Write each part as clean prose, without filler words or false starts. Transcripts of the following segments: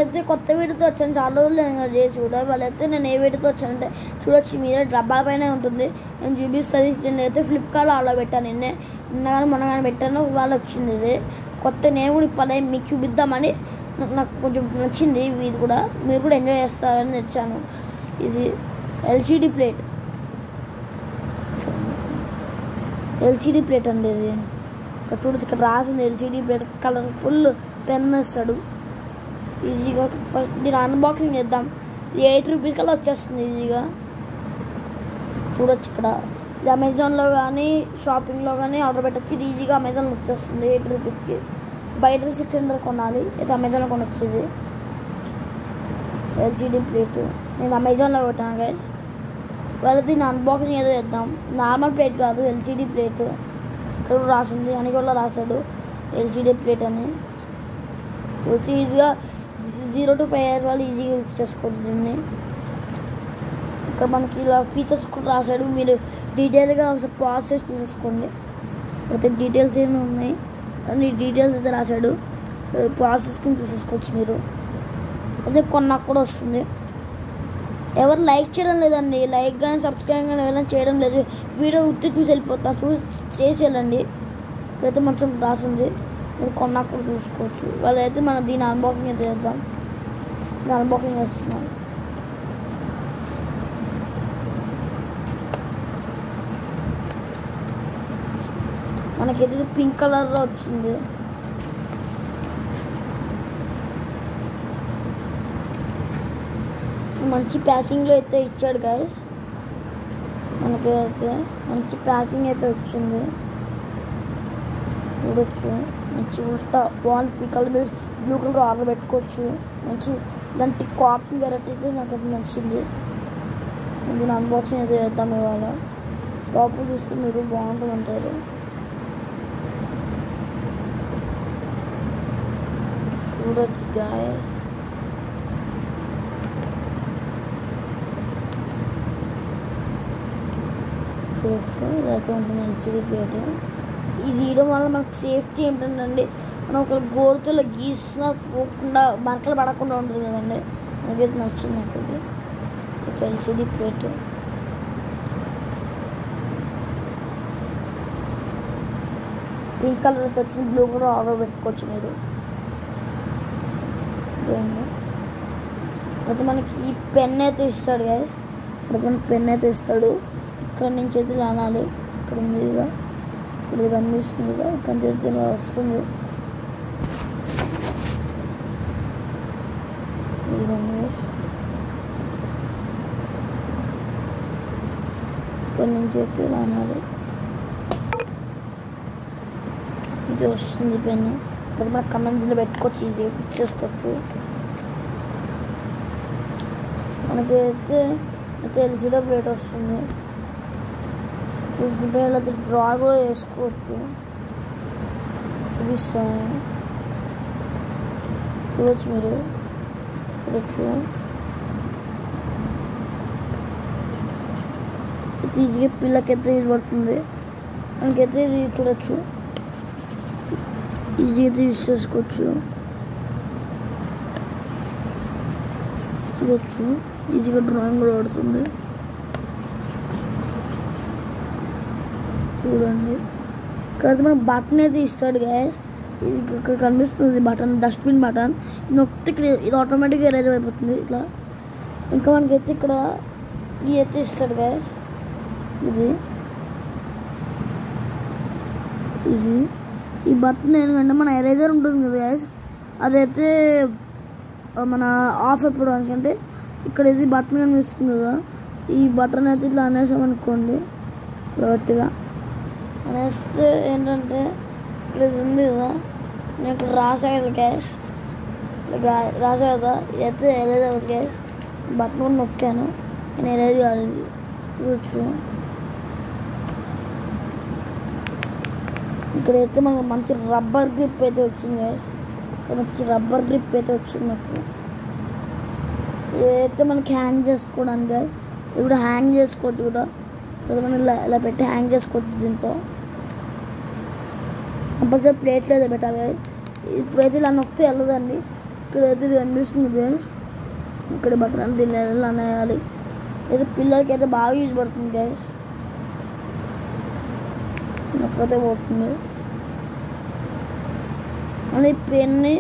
అయితే కొత్త వీడియోతో వచ్చాను. చాలా రోజులు నేను చేసి చూడాలి. వాళ్ళైతే నేను ఏ వీడియోతో వచ్చానంటే చూడొచ్చు, మీరే డబ్బాల పైన ఉంటుంది, నేను చూపిస్తుంది. నేనైతే ఫ్లిప్కార్ట్లో ఆర్డర్ పెట్టాను. నిన్న కానీ మొన్న కానీ పెట్టాను, వాళ్ళు వచ్చింది. ఇది కొత్త నేను కూడా ఇప్పలే మీకు చూపిద్దామని నాకు కొంచెం నచ్చింది. ఇది కూడా మీరు కూడా ఎంజాయ్ చేస్తారని తెచ్చాను. ఇది ఎల్సిడి ప్లేట్ అండి. ఇది ఇక్కడ చూడచ్చు, ఇక్కడ రాసింది ఎల్సిడి ప్లేట్. కలర్ఫుల్ పెన్ ఇస్తాడు. ఈజీగా ఫస్ట్ దీని అన్బాక్సింగ్ చేద్దాం. ఇది 8 రూపీస్ కల్లా వచ్చేస్తుంది ఈజీగా. చూడొచ్చు ఇక్కడ ఇది అమెజాన్లో కానీ షాపింగ్లో కానీ ఆర్డర్ పెట్టచ్చు. ఇది ఈజీగా అమెజాన్లో వచ్చేస్తుంది 8 రూపీస్కి. బయట 600 కొనాలి, అయితే అమెజాన్లో కొనొచ్చేది. ఎల్సిడి ప్లేట్ నేను అమెజాన్లో పెట్టాను గైస్. వాళ్ళ దీన్ని అన్బాక్సింగ్ ఏదో చేద్దాం. నార్మల్ ప్లేట్ కాదు, ఎల్సిడి ప్లేట్. ఇక్కడ రాసింది అని కూడా రాశాడు ఎల్సిడి ప్లేట్ అని. వచ్చి ఈజీగా 0 to 5 years వాళ్ళు ఈజీగా యూజ్ చేసుకోవచ్చు దీన్ని. ఇక్కడ మనకి ఇలా ఫీచర్స్ కూడా రాశాడు. మీరు డీటెయిల్గా ఒకసారి పాజ్ చేసి చూసేసుకోండి. అయితే డీటెయిల్స్ ఏమి ఉన్నాయి అన్ని డీటెయిల్స్ అయితే రాశాడు. సో పాజ్ చేసుకుని చూసేసుకోవచ్చు మీరు. అయితే కొన్నాక కూడా వస్తుంది. ఎవరు లైక్ చేయడం లేదండి, లైక్ కానీ సబ్స్క్రైబ్ కానీ ఎవరైనా చేయడం లేదు. వీడియో ఉత్తి చూసి వెళ్ళిపోతాం, చేసి వెళ్ళండి. ఇక్కడైతే మొత్తం రాసింది, ఇది కొన్నాక కూడా చూసుకోవచ్చు. వాళ్ళైతే మనం దీని అన్బాక్సింగ్ అయితే చేద్దాం. దీని అన్బాక్సింగ్ చేస్తున్నాం. మనకైతే పింక్ కలర్లో వచ్చింది. మంచి ప్యాకింగ్లో అయితే ఇచ్చాడు గైస్. మనకి అయితే మంచి ప్యాకింగ్ అయితే వచ్చింది. చూడొచ్చు, మంచి ఉల్టా wall pickle blue colour order పెట్టుకోవచ్చు. మంచి ఇలాంటి కాటన్ వెరైటీ అయితే నాకు అయితే నచ్చింది. దీని అన్బాక్సింగ్ అయితే చేద్దాం ఇవాళ. లోపల చూస్తే మీరు బాగుంటుంది అంటారు. చూడొచ్చు గైస్. చూడొచ్చు, ఇదైతే ఉంటుంది ఎల్సిడి ప్లేట్. ఇది తీయడం వల్ల మనకు సేఫ్టీ ఏంటంటే మనం ఒక గోరుతో గీసిన పోకుండా మరకలు పడకుండా ఉంటుంది కదండి. నాకైతే నచ్చింది. నాకు ఎల్సిడి ప్లేట్ పింక్ కలర్ అయితే వచ్చింది. బ్లూ కూడా ఆర్డర్ పెట్టుకోవచ్చు మీరు. అయితే మనకి ఈ పెన్ అయితే ఇస్తాడు గైస్. అయితే మనకి పెన్ అయితే ఇస్తాడు. ఇక్కడ నుంచి అయితే రానాలి. ఇక్కడ ఉంది కదా, ఇక్కడ కనిపిస్తుంది కదా, ఇక్కడ నుంచి అయితే వస్తుంది. ఇక్కడ నుంచి అయితే రానాలి. ఇది వస్తుంది పెన్. ఇక్కడ మన కమెంట్లో పెట్టుకోవచ్చు, ఇది ఫిక్స్ చేసుకోవచ్చు. మనకైతే ఎల్సిడి ప్లేట్ వస్తుంది. చూస్తుంటే అయితే డ్రా కూడా చేసుకోవచ్చు. చూపిస్తాను, చూడొచ్చు మీరు. చూడొచ్చు, ఈజీగా పిల్లకైతే ఇది పడుతుంది. మనకైతే ఇది చూడొచ్చు, ఈజీగా అయితే యూజ్ చేసుకోవచ్చు. చూడొచ్చు, ఈజీగా డ్రాయింగ్ కూడా పడుతుంది. చూడండి, ఇక్కడ మనకు బటన్ అయితే ఇస్తాడు గ్యాస్. ఇది ఇక్కడ కనిపిస్తుంది బటన్, డస్ట్బిన్ బటన్. నొక్కితే ఇక్కడ ఇది ఆటోమేటిక్గా ఎరేజ్ అయిపోతుంది ఇట్లా. ఇంకా మనకైతే ఇక్కడ ఇది అయితే ఇస్తాడు గ్యాస్. ఇది ఈ బటన్ ఎందుకంటే మన ఎరేజర్ ఉంటుంది కదా గ్యాస్, అదైతే మన ఆఫ్ అయిపోవడానికి. అంటే ఇక్కడ ఇది బటన్ కనిపిస్తుంది కదా, ఈ బటన్ అయితే ఇట్లా అనేసామనుకోండి, గట్టిగా అనేస్తే ఏంటంటే ఇక్కడ ఇది ఉంది కదా, నేను ఇక్కడ రాసాను కదా గ్యాస్, రాసా కదా, ఇదైతే ఎరేజ్ అవుతుంది గ్యాస్. బటన్ కూడా నొక్కాను, నేను ఎరేజ్ కాదు. ఇది చూడొచ్చు, ఇక్కడైతే మనకు మంచి రబ్బర్ గ్రిప్ అయితే వచ్చింది గ్యాస్. మంచి రబ్బర్ గ్రిప్ అయితే వచ్చింది నాకు. ఇదైతే మనకి హ్యాంగ్ చేసుకోవడానికి గ్యాస్. ఇది కూడా హ్యాంగ్ చేసుకోవచ్చు కూడా, మనం ఇలా పెట్టి హ్యాంగ్ చేసుకోవచ్చు. దీంతో కంపల్సరీ ప్లేట్లో అయితే పెట్టాలి. ఇప్పుడైతే ఇలా నొక్కితే వెళ్ళదండి. ఇక్కడైతే ఇది కనిపిస్తుంది గైస్. ఇక్కడ బట్టలు దీన్ని ఎలా అనేయాలి. అయితే పిల్లలకి అయితే బాగా యూజ్ పడుతుంది గైస్. నొక్కతే పోతుంది. మళ్ళీ పెన్ని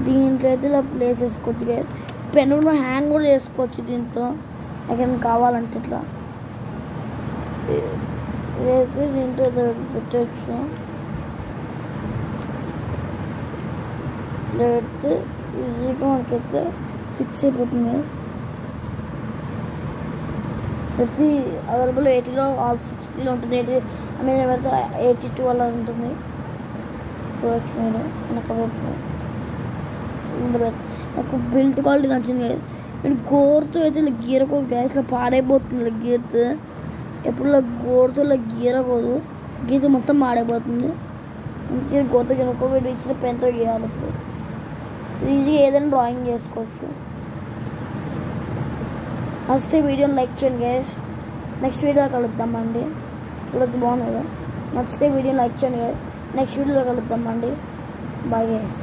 దీంట్లో అయితే ఇలా ప్లేస్ చేసుకోవచ్చు గైస్. పెన్ కూడా హ్యాంగ్ కూడా చేసుకోవచ్చు దీంతో ఎక్కడికి కావాలంటే ఇట్లా. ఇదైతే దీంట్లో పెట్టచ్చు. ఇలా పెడితే ఈజీగా మనకైతే ఫిక్స్ అయిపోతుంది. ప్రతి అవైలబుల్ 80లో ఆల్ 60లో ఉంటుంది. 80 పెడితే 82 అలా ఉంటుంది. చూడవచ్చు మీరు వెనకవైపు. నాకు బిల్ట్ క్వాలిటీ నచ్చింది కదా. నేను గోరుతో అయితే ఇలా గీరకూడదు గ్యాస్. ఇలా పాడైపోతుంది ఇలా గీరితే. ఎప్పుడు ఇలా గోరుతో ఇలా గీరకూడదు. గీత మొత్తం పాడైపోతుంది. అందుకే గోరుతో గీరకో వీడు ఇచ్చిన పెన్తో గీయాలి. ఇప్పుడు ఈజీగా ఏదైనా డ్రాయింగ్ చేసుకోవచ్చు. నచ్చితే వీడియోని లైక్ చేయండి గైస్. నెక్స్ట్ వీడియోలో కలుద్దామండి. చూడొద్దు బాగుంది కదా. నచ్చితే వీడియోని లైక్ చేయండి గైస్. నెక్స్ట్ వీడియోలో కలుద్దామండి. Bye guys.